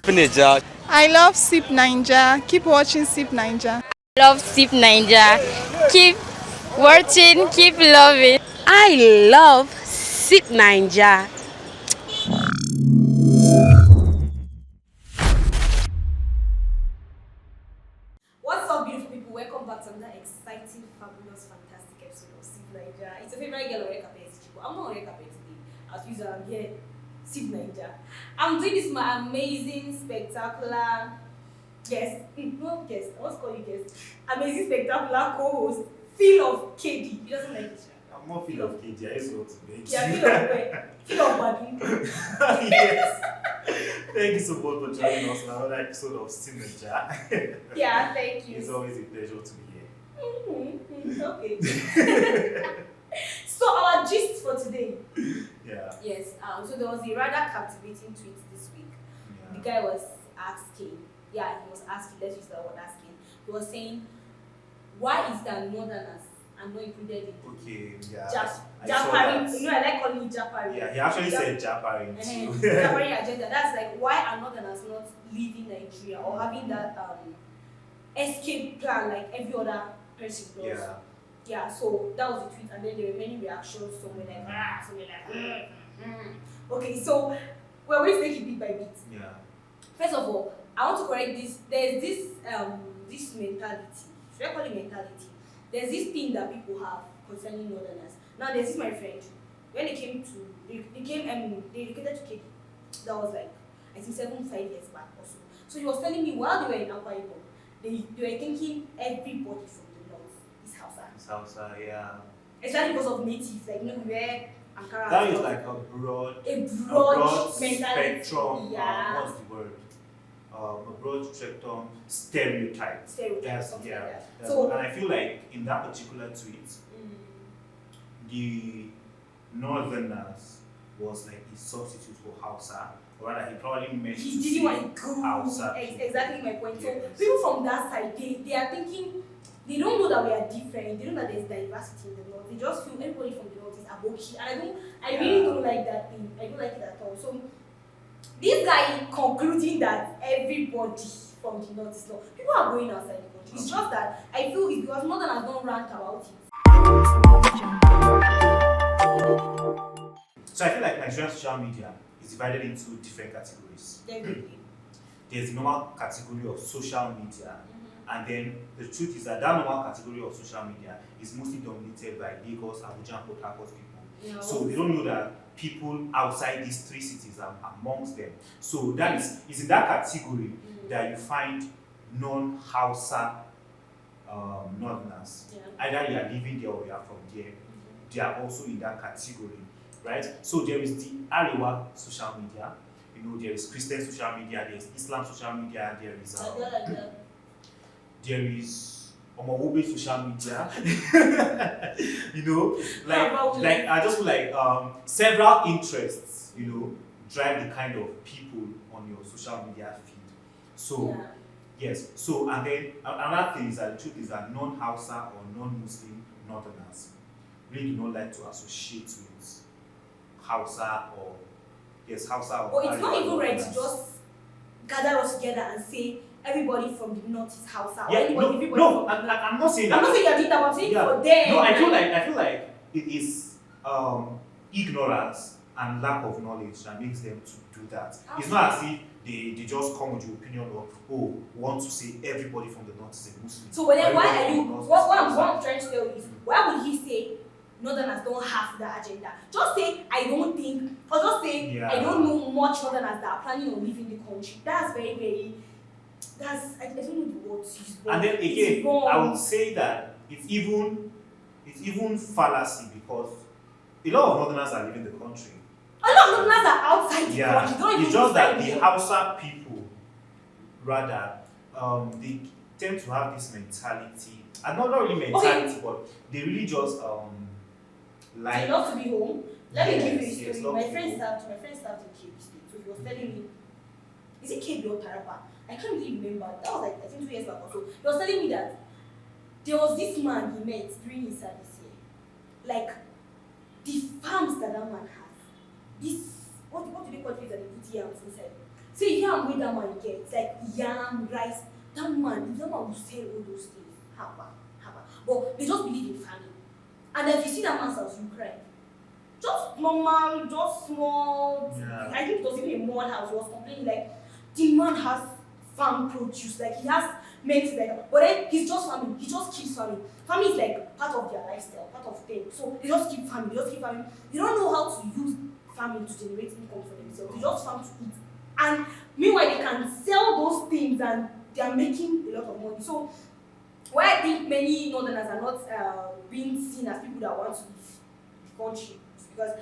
Niger. I love Sip Ninja. Keep watching Sip Ninja. Love Sip Ninja. Keep watching, keep loving. I love Sip Ninja. What's up, beautiful people? Welcome back to another exciting, fabulous, fantastic episode of Sip Niger. It's a favorite girl, Oreka Chico. I'm not Oreka today. As usual, I'm here, Sip Niger. I'm doing this my amazing, spectacular guest. No guest. I want to call you guest. Amazing, spectacular co-host, Phil of KD. He doesn't like it. I'm more feel of KD. I used to want to make Yeah, Phil of where? Phil of Badu. Yes. Thank you so much for joining us on another episode of Sinaja. Yeah, thank you. It's always a pleasure to be here. Okay. So our gist for today. Yeah. Yes. So there was a rather captivating tweet this week. Yeah. The guy was asking. Yeah, he was asking. Let's use that word asking. He was saying, why is that Northerners are not included in Okay. Yeah. I saw japa-ing? that. You know, I like calling it japa-ing. Yeah. He actually said japa-ing too. Japa-ing agenda. That's like, why are Northerners not leaving Nigeria or having that escape plan like every other person does? Yeah. Yeah, so that was the tweet, and then there were many reactions. Some were like, some were like, Okay, so we're going to take it bit by bit. Yeah. First of all, I want to correct this. There's this this mentality. Should I call it mentality? There's this thing that people have concerning Northerners. Now, there's this my friend. When they came to, they relocated to Kenya. That was like, I think 5 years back or so. So he was telling me while they were in Akwa Ibom, they were thinking everybody from the north is Hausa. Salsa, yeah. Especially because of natives, like, you know, we wear Ankara. That and is stuff. like a broad mentality. spectrum. Yeah. What's the word? A broad spectrum stereotype. Stereotype, something like that. So, and I feel like in that particular tweet, the Northerners was like a substitute for Hausa, or rather, he probably meant He to didn't say want to go. Hausa people. Exactly my point. Yes. So people from that side, they are thinking, they don't know that we are different. They don't know that there's diversity in the north. They just feel everybody from the north is aboki, and I really don't like that thing. I don't like it at all. So this guy concluding that everybody from the north is not. People are going outside the country. It's just that I feel it's because Northerners don't rant about it. So I feel like Nigerian social media is divided into different categories. Definitely. There's the normal category of social media, and then the truth is that normal category of social media is mostly dominated by Lagos, Abuja, and Port Harcourt people. Yeah, So they don't know that people outside these three cities are amongst them. So that is in that category that you find non-Hausa Northerners. Yeah. Either you are living there or you are from there. They are also in that category, right? So there is the Arewa social media. You know, there is Christian social media, there is Islam social media, there is Omowobe social media. You know, like I just feel like several interests, you know, drive the kind of people on your social media feed. So yes, so and then another thing is that the truth is that non-Hausa or non-Muslim Northerners really do not like to associate with Hausa or Hausa or But it's not Arewa even right to Northerners. just gather us together and say everybody from the north is Hausa. Or Yeah, everybody no, from the north. I'm not saying that. I'm not saying you're doing that, but I'm saying Yeah. for them. No, I feel like it is ignorance and lack of knowledge that makes them to do that. It's not as if they just come with the opinion of, oh, want to say everybody from the north is a Muslim. So but then why are Everybody you from the north what is I'm Hausa. trying to tell you is why would he say Northerners don't have that agenda? Just say I don't think, or just say Yeah. I don't know much Northerners that are planning on leaving the country. That's very, very I don't know the words used. And then it's again, wrong. I would say that it's even fallacy because a lot of Northerners are leaving the country. A lot of Northerners are outside the Yeah, country. Don't it's even just that inside the Hausa people, rather, they tend to have this mentality, and not really mentality, but they really just They love to be home. Let me give you a Yes, story. love My to be friend home. served in KB State, so he was telling me, is it KB or Taraba? I can't really remember. That was like I think 2 years back or so. He was telling me that there was this man he met during his service here. Like the farms that man has. This what do they call it that they put yams inside? See, yam wey that man get, like yam, rice, that man, if that man will sell all those things, haba, haba. But they just believe in farming. And if you see that man's house, you cry. Just normal, just small. Yeah. I think it was even a mud house. He was complaining like the man has farm produce, like he has many things like that. But then he's just farming. He just keeps farming. Farming is like part of their lifestyle, part of them. So they just keep farming. They just keep farming. They don't know how to use farming to generate income for themselves. They just farm to eat. And meanwhile, they can sell those things and they are making a lot of money. So why I think many northerners are not being seen as people that want to leave the country is because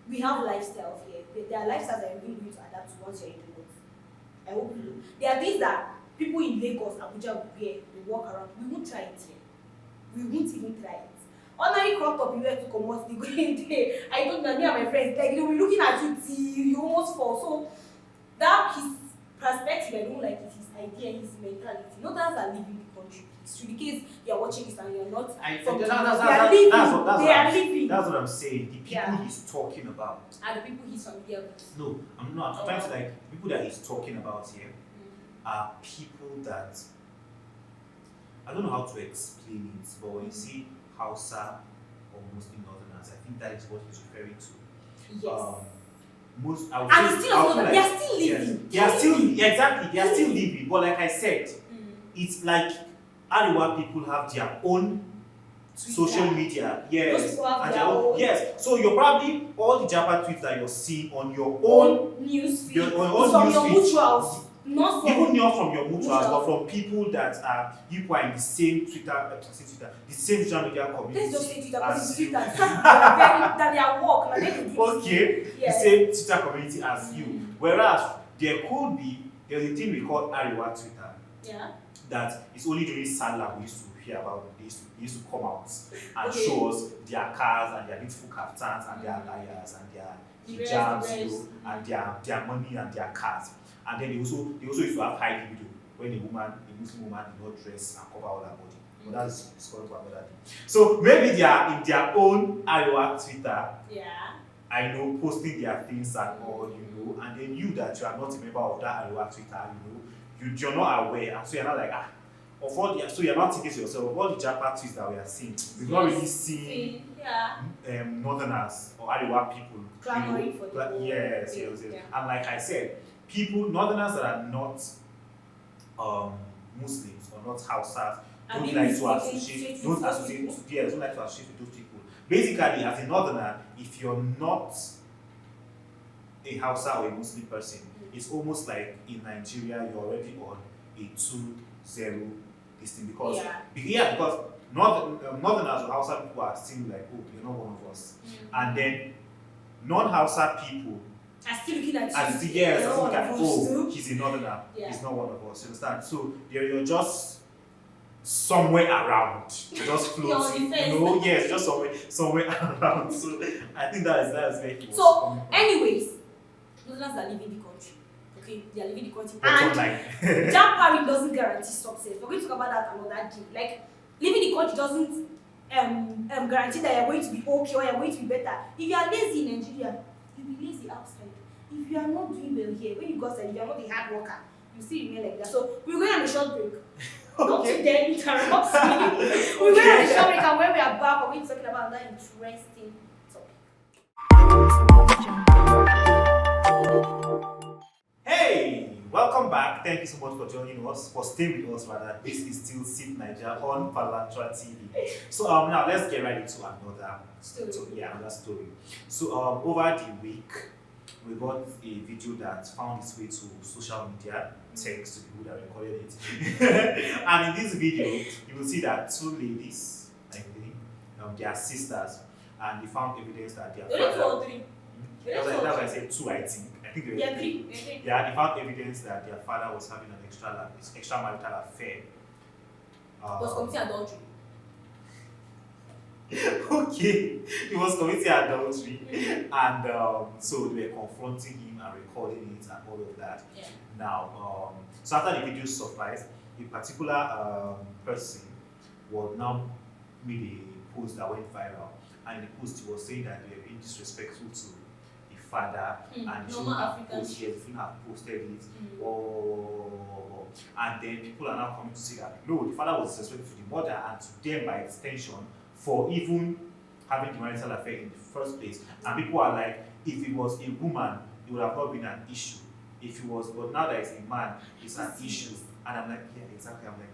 we have lifestyles here. There are lifestyles that you're going to adapt to once you're in the north. I hope you know. There are things that people in Lagos, Abuja will wear, they walk around. We won't try it here. We won't even try it. Ordinary crop top you wear to come out, they go in there. I don't know, me and my friends, like they'll be looking at you till you almost fall. So that his perspective, I don't like it, his idea, his mentality. Not that are leaving the country. It's true, because you're watching this and you're not from the they are living. That's what I'm saying. The people he's talking about are the people he's familiar with. No, I'm not. I'm trying to like the people that he's talking about here are people that I don't know how to explain it, but when you see Hausa or Muslim Northerners, I think that is what he's referring to. Yes. Most I would and say, still like, they are still living. Yes, they are still exactly. They are still living, but like I said, it's like Ariwa people have their own Twitter. Social media, yes, and their own, yes. So you're probably all the Japa tweets that you're seeing on your own news feed, your from your mutuals, not from even not from your mutuals, but from people that are you are in the same Twitter, the same social media community. Let's just say Twitter because it's Twitter. That they are work. Okay, yes. The same Twitter community as you. Whereas there could be there's a thing we call Ariwa Twitter. Yeah. That it's only during Salah we used to hear about it. They used to come out and show us their cars and their beautiful kaftans and their liars and their hijabs, you know, and their money and their cars. And then they also used to have high video when a Muslim woman did not dress and cover all her body. But that's discussed for another day. So maybe they are in their own Ariwa Twitter. Yeah. I know, posting their things and all, you know, and then you that you are not a member of that Ariwa Twitter, you know, you're not aware, and so you're not like of all the, so you're not thinking to yourself of all the Japa tweets that we are seeing. We've not really seen Northerners or Ariwa people clamoring for yes. And like I said, Northerners that are not Muslims or not Hausas don't like to associate with those people. Basically, as a Northerner, if you're not a Hausa or a Muslim person, it's almost like in Nigeria you're already on a 2-0 thing because Northerners or Hausa people are still like, oh, you're not one of us, and then non-Hausa people are still looking at you. He's a Northerner, he's not one of us. You understand? So you're just somewhere around, just floating. Just somewhere around. So I think that is where he was. So, anyways, Northerners are leaving the country. Okay, they are leaving the country. And japa-ing doesn't guarantee success. We're going to talk about that another day. Like, leaving the country doesn't guarantee that you're going to be okay or you're going to be better. If you are lazy in Nigeria, you'll be lazy outside. If you are not doing well here, when you go outside, if you are not a hard worker, you still remain like that. So, we're going on a short break. Not to then interrupt me. We're going on a short break, and when we are back, we're going to be talking about another interesting topic. Hey, welcome back. Thank you so much for joining us, for staying with us rather. This is still Sip Niger on Palantra TV. So now let's get right into another story. So over the week, we got a video that found its way to social media, thanks to the people that recorded it. And in this video, you will see that two ladies, I think, they are sisters, and they found evidence that their father. That's why I said two, I think. I think they were three. Yeah, they found evidence that their father was having an extramarital affair. Was committing adultery. Okay, he was committing adultery, and so they were confronting him and recording it and all of that. Yeah. Now, so after the video surfaced, a particular person was now made a post that went viral, and in the post he was saying that they were being disrespectful to the father and they Normal shouldn't have African posted, shit. they shouldn't have posted it, or and then people are now coming to say that no, the father was disrespectful to the mother and to them by extension for even having the marital affair in the first place. And people are like, if it was a woman, it would have not been an issue. If it was, but now that it's a man, it's an issue. And I'm like, yeah, exactly. I'm like,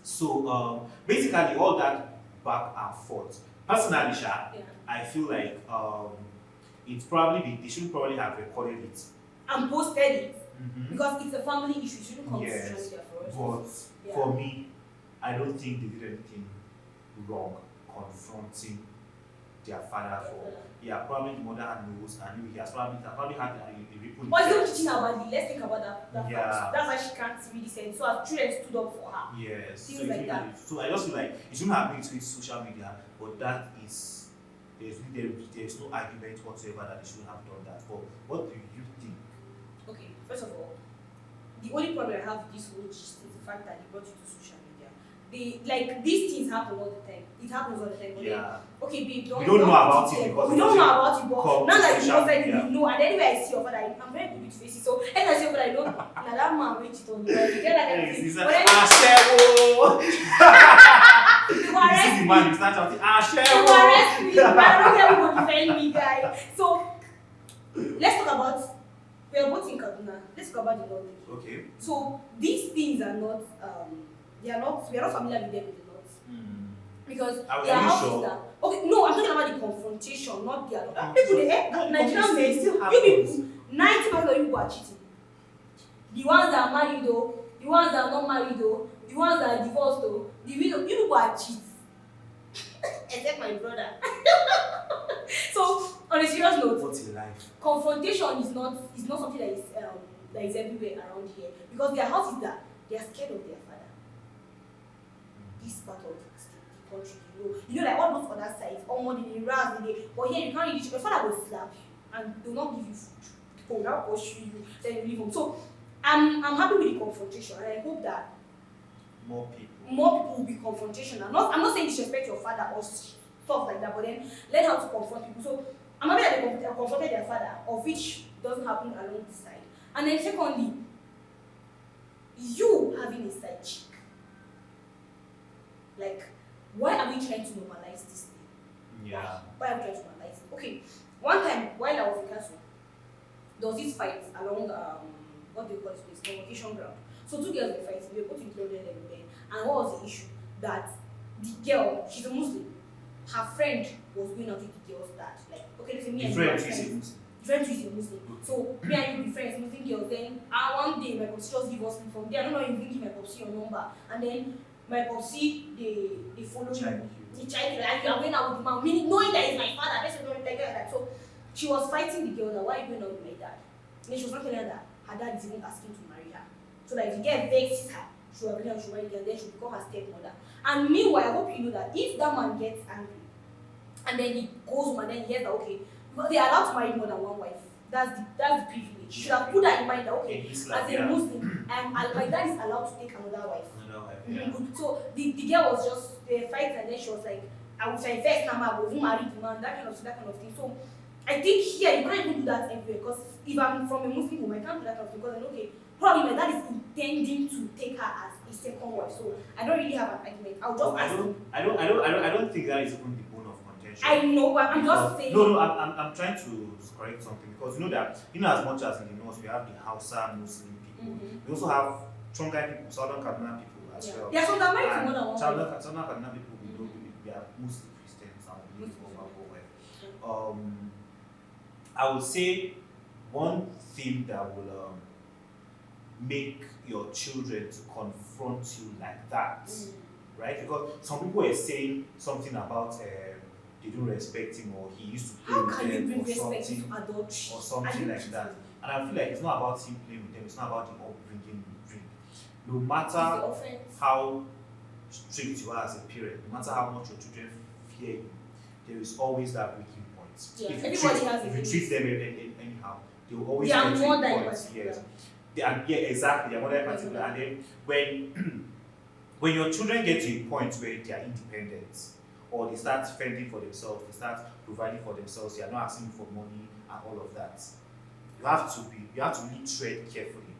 so basically all that back and forth. Personally, I feel like it's probably they should probably have recorded it and posted it because it's a family issue. You shouldn't come to social media for us. But for me, I don't think they did anything wrong confronting their father for. Yeah, probably the mother knows, and he has probably had a ripple. But it's not teaching about it. Let's think about that Yeah. fact. That's why she can't really say it. So her children stood up for her. Yes. Things like that. So I just feel like it shouldn't have been to social media, but that is there's no argument whatsoever that they shouldn't have done that. But what do you think? Okay, first of all, the only problem I have with this whole gist is the fact that they brought it to social media. These things happen all the time. It happens all the time. But Yeah. okay, babe, We don't know about it because we don't know about it, but now that you social said it, media. we know. And anyway, I see your father, I'm very good with faces. So anytime I see your father, I know now that man will cheat on you. You get that kind of thing. But then you You see the man, you start shouting, you arrest me. I don't care who will defend me, guy. So let's talk about. We are both in Kaduna. Let's talk about the north. Okay. So these things are not. We are not familiar with them in the north. Because their house is that. Okay, no, I'm talking about the confrontation, not the other. People, Nigerian men, you people, 90% of you people are cheating. The ones that are married, though, the ones that are not married, though, the ones that are divorced, though, the widow, you people are cheats. Except my brother. So, on a serious note, what's in life? confrontation is not something that is everywhere around here. Because their house is that they are scared of their father. This part of the country, you know, like all those other sides, almost in Iran, but here you can't really. Your father will slap you and they will not give you food. They will not pursue you, then you leave home. So I'm happy with the confrontation, and I hope that More people will be confrontational. I'm not saying disrespect your father or stuff like that, but then learn how to confront people. So I'm happy that they confronted their father, of which doesn't happen along this side. And then secondly, you having a side chick. Like, why are we trying to normalize this thing? Yeah. Why are we trying to normalize it? Okay, one time while I was in Castle, there was this fight along what they call this place, convocation ground. So two girls were fighting, they were both included everywhere. And what was the issue? That the girl, she's a Muslim, her friend was going out with the girl's dad. Like, okay, listen, me and you are friends. Friend is a Muslim. So me and you be friends, Muslim girls. Then one day my popsi just give us from there. I don't know if you give my popsi your number. And then my popsi they follow you. They check you and you are going out with the man, meaning knowing that it's my father. That's what like that. So she was fighting the girl that why are you going out with my dad? And then she was not telling her that her dad is even asking to marry her. So that if the girl vexes her, she will agree and she will marry her, then she'll become her stepmother. And meanwhile, I hope you know that if that man gets angry and then he goes home and then he hears that okay, they are allowed to marry more than one wife. That's the privilege. You should have put that in mind that okay, as a Muslim, my dad is allowed to take another wife. Yeah. So the girl was just they fight and then she was like, I will say first now I will marry the man, that kind of thing. So I think here you can't even do that everywhere because if I'm from a Muslim woman, I can't do that kind of thing because I know okay, probably my dad is intending to take her as a second wife. So I don't really have an argument. I'll just ask him. I don't think that is even the bone of contention. I know, but I'm just saying. No, I'm trying to correct something because you know that as much as in the north we have the Hausa Muslim people, we also have Chongai people, Southern Kaduna people as well. Yeah, so they're married to more than one wife. Southern Kaduna people we are mostly Christians and we live over. I would say one thing that will make your children to confront you like that, right? Because some people are saying something about they don't respect him or he used to play How with can you them bring or respect something to adultery? or something like that. And I feel like it's not about him playing with them, it's not about him upbringing you drink. No matter how strict you are as a parent, no matter how much your children fear you, there is always that breaking point. Yeah, If you treat them anyhow, they will always they are get to more a than point. Yes. Exactly. They are more than particular. And then when your children get to a point where they are independent, or they start fending for themselves, they start providing for themselves, they are not asking for money, and all of that. You have to really tread carefully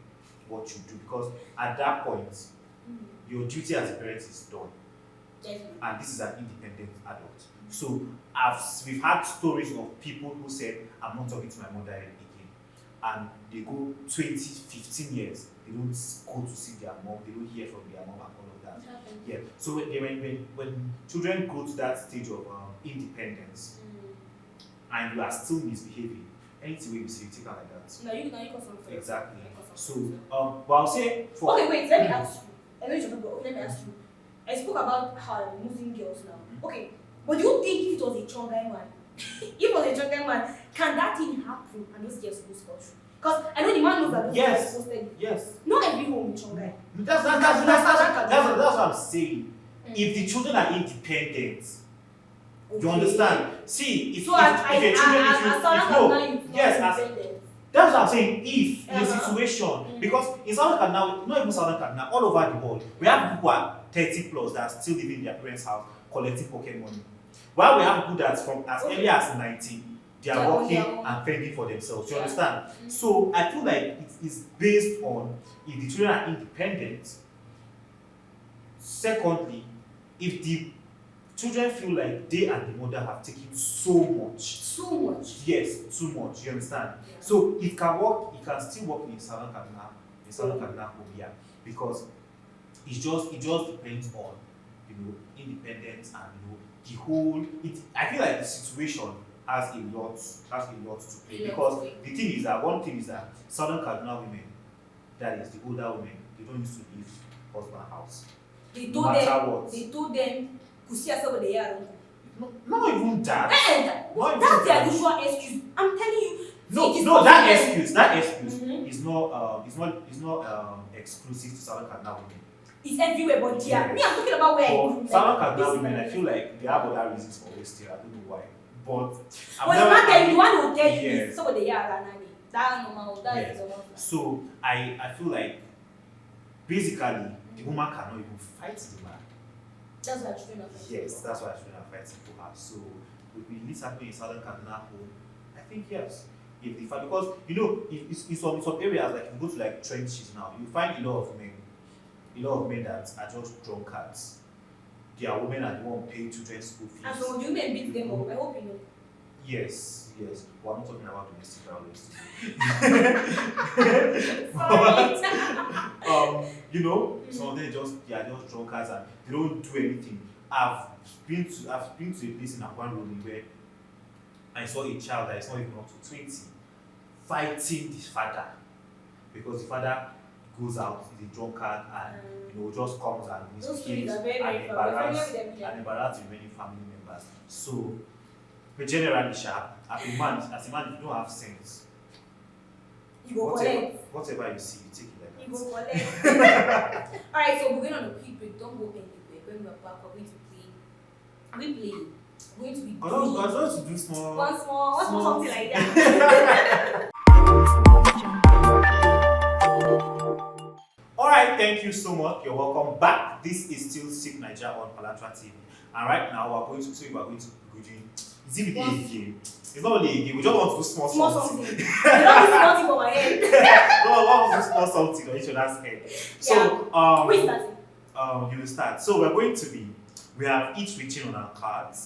what you do, because at that point, your duty as a parent is done. Definitely. And this is an independent adult. So we've had stories of people who said, I'm not talking to my mother again. And they go 20, 15 years, they don't go to see their mom, they don't hear from their mom and all of that. Yeah. So when children go to that stage of independence and you are still misbehaving, anything you say, you take out like that. No, you got something. Exactly. So, but I'll say for. Okay, wait, let me ask you. I know you're talking about, let me ask you. I spoke about how I'm losing girls now. Okay, but do you think if it was a Chongai man, if it was a Chongai man, can that thing happen and those girls go country? Because I know the man knows that those girls posted. Yes. Not every home in Chongai. That's what I'm saying. If the children are independent, you understand? See, if your children, that's what I'm saying. If in a situation, because in Southern Kaduna, not even Southern Kaduna, all over the world, we have people who are 30 plus that are still living in their parents' house collecting pocket money. While we have people that from as early as 19, they are working and fending for themselves. You understand? So I feel like it is based on if the children are independent. Secondly, if the children feel like they and the mother have taken so much. Yes, too much. You understand? Yeah. So it can work. It can still work in Southern Kaduna, because it just depends on independence and the whole. I feel like the situation has a lot to play, because the thing is that one thing is that Southern Kaduna women, that is the older women, they don't used to leave husband house. They told them to see yourself with the hair. Not even that. That's their usual excuse. I'm telling you. No, that excuse is not exclusive to Southern Kaduna women. It's everywhere, but me, I'm talking about where I grew. Southern Kaduna women, I feel like they have other reasons for wasting. I don't know why, but the one who tell you is some of the hair. That normal. That is normal. So I feel like basically the woman cannot even fight the man. That's why children are fighting. Yes, that's why children are fighting for her. So with this happening in Southern Kaduna home, I think yes. Because in some areas, like you go to like trenches now, you find a lot of men that are just drunkards. Their women are the one paying children's school fees. And so you men beat them up. I hope you know. Yes. Well, I'm not talking about domestic violence. Some of them they are just drunkards and they don't do anything. I've been to a place in Akwan where I saw a child that is not even up to 20 fighting the father, because the father goes out, is a drunkard, and just comes and misbehaves and embarrass the remaining family members. So, but generally, as a man, if you don't have sense, you go collect. Whatever you see, you take it like that. You go collect. Alright, so we're going on a quick break. Don't go anywhere. When we're back, we're going to play. We're going to be I was to do small something like that. Alright, thank you so much. You're welcome back. This is still Sick Niger on Palantra TV. And right now we're going to be doing, is it really a game? It's not really a game, we just want to do small something. You don't do small thing for my head. No, we want to do small something on each other's head. So who is starting? You will start. So we have each written on our cards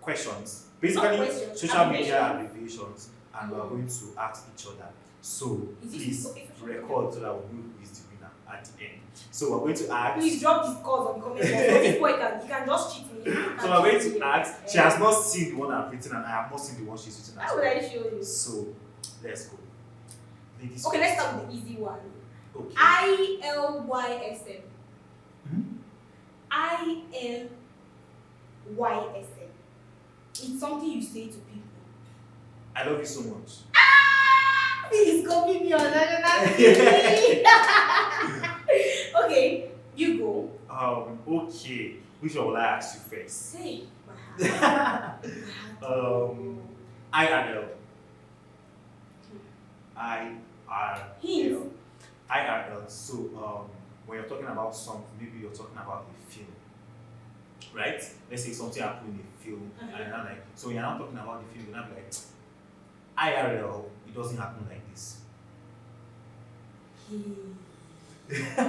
questions. Basically social media abbreviations, and we are going to ask each other. So please record so that we know who is the winner at the end. So we're going to ask. Please drop this cause on the comment box. This boy he can just cheat me. So we're going to ask. She has not seen the one I've written, and I have not seen the one she's written. How would I show you? So let's go. Ladies okay, let's start with the easy one. Okay. ILYSM. ILYSM. It's something you say to people. I love you so much. Please copy me on another. Okay, you go. Okay. Which one will I ask you first? Say my heart. IRL. Hint. IRL. So when you're talking about something, maybe you're talking about a film. right? Let's say something happened in a film, and I'm like, so you're not talking about the film, and I'm like, IRL, it doesn't happen like this. I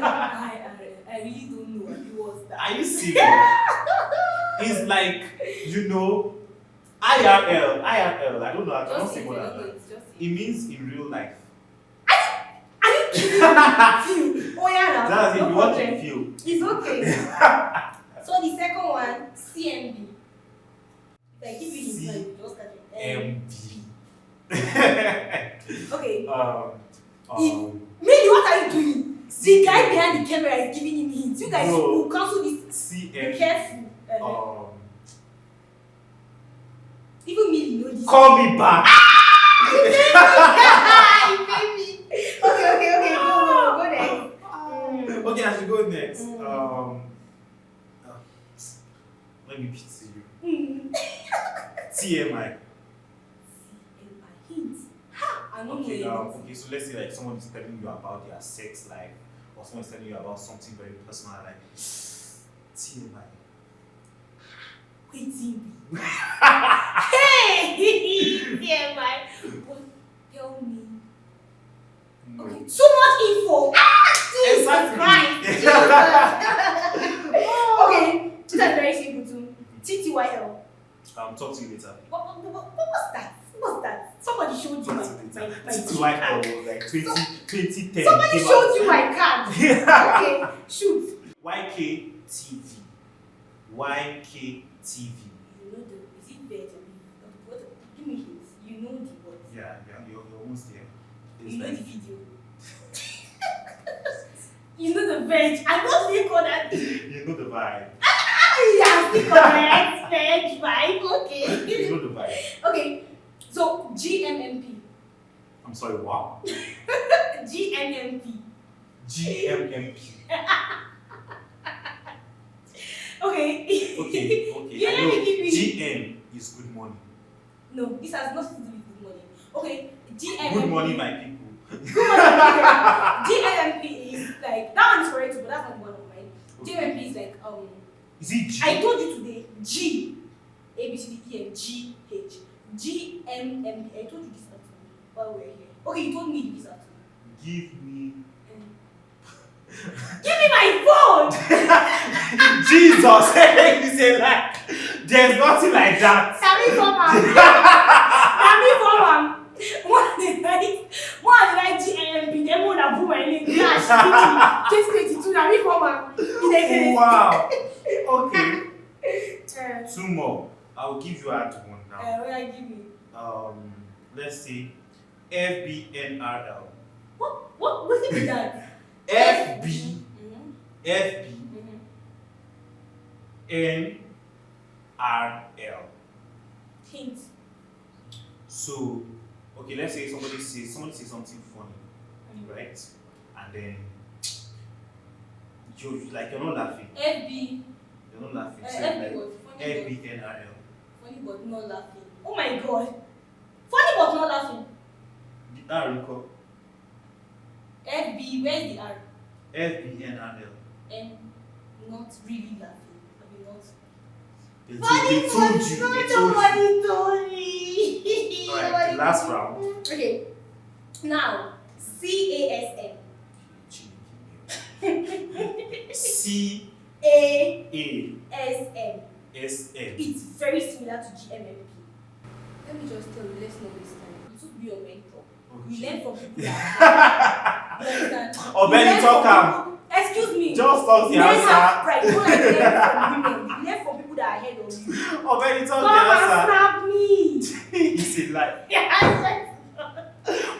really don't know what it was that. Are you serious? It's like, IRL, I don't know, I don't say what that means. It means in real life. Are you kidding me? Oh yeah, now. That's if No you watch problem. a film. It's okay. So the second one, CMB. Like if you just catch it. MB. Okay. If Maybe what are you doing? The guy behind the camera is giving him hints. You guys will cancel this. CMB. Be careful. Even me, you know this. Call me back. You pay me. Okay. Go next. Okay, I should go next. Let me pity you. TMI. Hints. I don't Okay, know. okay, so let's say like someone is telling you about their sex life, or someone is telling you about something very personal, like TMI. Waiting. Hey! TMI. Tell me. No. Okay, too much info. Jesus Christ. Okay, that's very simple too. TTYL. Talk to you later. What's that? What's that? Somebody showed you my TTYL was like 2010. Somebody showed you my card. Okay, shoot. YKTV. YKTV. You know the, is it better? What? Give me hints. You know the what? Yeah, you're almost there. You know the video. You know the veg. I don't think on that. You know the vibe. Yeah, still correct. Veg vibe. Okay. You know the vibe. Okay. So GMMP. I'm sorry, what? GMMP. GMMP. Okay. Okay. Yeah, I know give me. GM is good money. No, this has nothing to do with good money. Okay. GMMP. Good money, my people. Good money. GMMP is like that one is correct, but that's not one of mine. Okay. GMMP is like Is it G? I told you today. G A B C D E N G H GMMP. I told you this afternoon while we were here. Okay, you told me this afternoon. Give me. Give me my phone! Jesus! You say like, there's nothing like that. Sammy Foreman! One did I GMP, then one that blew my name. Just 22, Sammy Foreman. Wow. Okay. Two more. I'll give you that one now. Where give me? Let's say FBNRL. What is that? FB NRL. Hint. So, okay, let's say somebody says something funny, right? And then you're not laughing. FB. You're not laughing. So FB like was funny. FBNRL. Funny but not laughing. Oh my god. Funny but not laughing. The R recall. FB, where's the R? FBNRL. And not really laughing. I mean not. They told you. Nobody told me. Alright, the last round. Okay. Now, CASM. CASM. SM. It's very similar to GMMP. Let me just tell you, let's not waste time. You should be your mentor. We learn from people that you understand? Oh, Benny, talk am. Excuse me. Just talk the Men have answer. pride. Don't like learn from women. You learn from people that are ahead of you. Oh, Benny, talk Come and the answer. snap me. It's a lie. Yeah,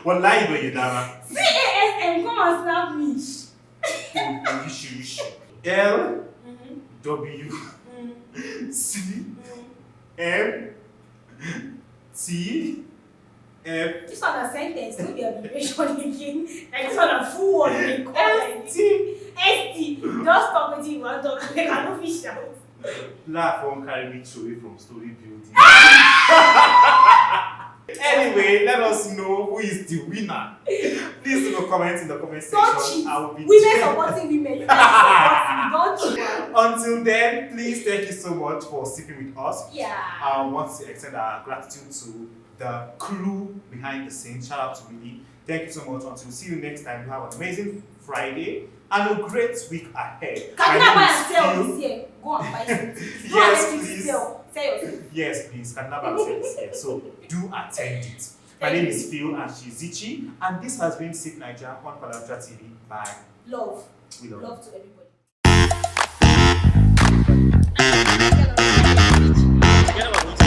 What lie do you, Dama? CASM, come and snap me. Wish. L W C M T F This one a sentence, don't be abbreviation again. Like this one a full word they call like ST. ST. Just talk with you want to talk. Like I don't fish out. Laugh won't carry me away from story building. Anyway, let us know who is the winner Please do not comment in the comment Don't section. cheat. I will be Women supporting women. You guys support me. Don't cheat. Until then, please thank you so much for sipping with us. Yeah. I want to extend our gratitude to the crew behind the scenes. Shout out to Willie. Thank you so much. Until we see you next time, we have an amazing Friday and a great week ahead. Can you My name buy is and sell Phil. this year? Go and buy something. Yes, please. Sell yourself. Yes, please. Kanaba says yes. So do attend it. My name is Phil and she's Zichi. And this has been Sip Niger on Palabra TV. Bye. Love. We love Love to everybody. you.